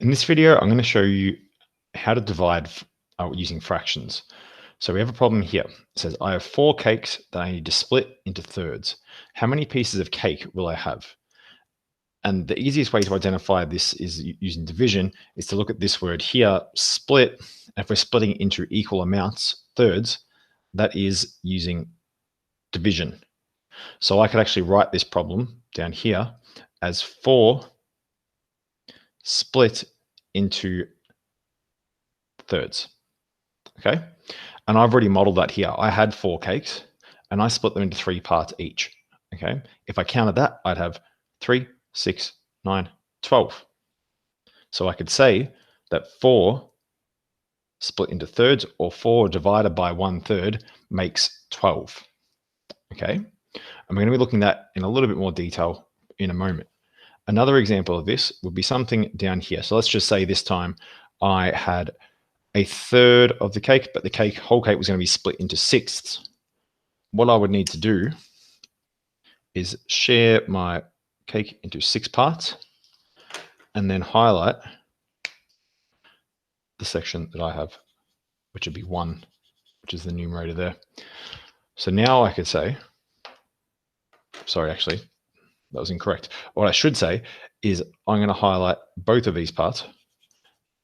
In this video, I'm going to show you how to divide using fractions. So we have a problem here. It says, I have 4 cakes that I need to split into thirds. How many pieces of cake will I have? And the easiest way to identify this is using division, is to look at this word here, split. If we're splitting into equal amounts, thirds, that is using division. So I could actually write this problem down here as 4 split into thirds. Okay. And I've already modeled that here. I had 4 cakes and I split them into 3 parts each. Okay. If I counted that, I'd have 3, 6, 9, 12. So I could say that 4 split into thirds, or 4 divided by 1/3 makes 12. Okay. And we're going to be looking at that in a little bit more detail in a moment. Another example of this would be something down here. So let's just say this time I had 1/3 of the cake, but the whole cake was going to be split into 6ths. What I would need to do is share my cake into 6 parts and then highlight the section that I have, which would be 1, which is the numerator there. So now I could say, sorry, actually, that was incorrect. What I should say is I'm going to highlight both of these parts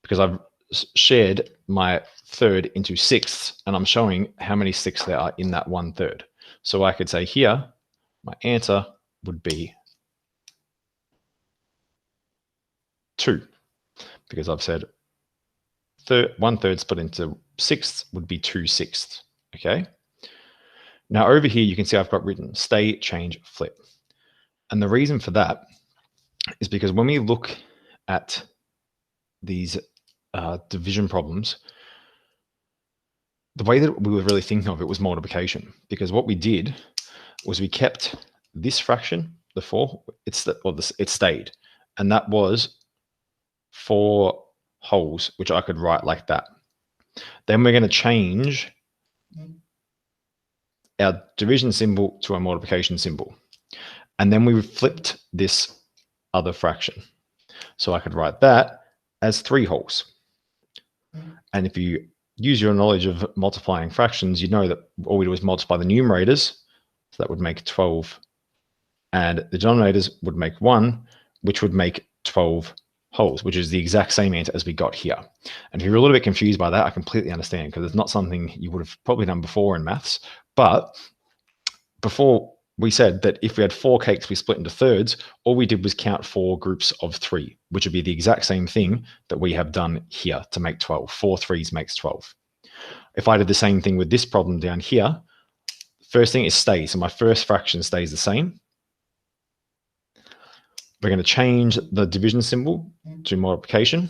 because I've shared my third into 6ths and I'm showing how many 6ths there are in that 1/3. So I could say here, my answer would be 2 because I've said 1/3 split into 6ths would be 2/6. Okay. Now over here, you can see I've got written stay, change, flip. And the reason for that is because when we look at these division problems, the way that we were really thinking of it was multiplication, because what we did was we kept this fraction, the 4, it stayed, and that was 4 wholes, which I could write like that. Then we're going to change our division symbol to a multiplication symbol. And then we flipped this other fraction. So I could write that as 3 wholes. And if you use your knowledge of multiplying fractions, you know that all we do is multiply the numerators. So that would make 12. And the denominators would make 1, which would make 12 wholes, which is the exact same answer as we got here. And if you're a little bit confused by that, I completely understand, because it's not something you would have probably done before in maths. But before, we said that if we had 4 cakes we split into thirds, all we did was count 4 groups of 3, which would be the exact same thing that we have done here to make 12. 4 3s makes 12. If I did the same thing with this problem down here, first thing is stay. So my first fraction stays the same. We're going to change the division symbol to multiplication.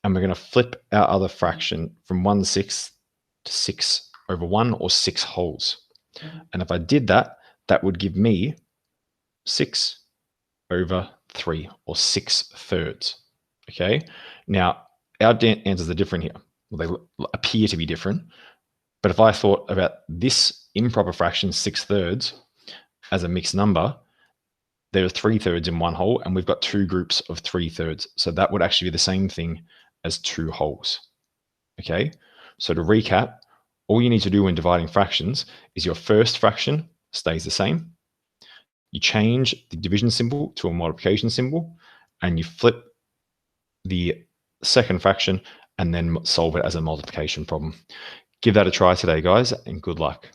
And we're going to flip our other fraction from 1/6 to 6/1, or 6 wholes. And if I did that, that would give me 6/3, or 6/3. Okay. Now, our answers are different here. Well, they appear to be different. But if I thought about this improper fraction, 6/3, as a mixed number, there are 3/3 in 1 whole, and we've got 2 groups of 3/3. So that would actually be the same thing as 2 wholes. Okay. So to recap, all you need to do when dividing fractions is your first fraction stays the same. You change the division symbol to a multiplication symbol, and you flip the second fraction and then solve it as a multiplication problem. Give that a try today, guys, and good luck.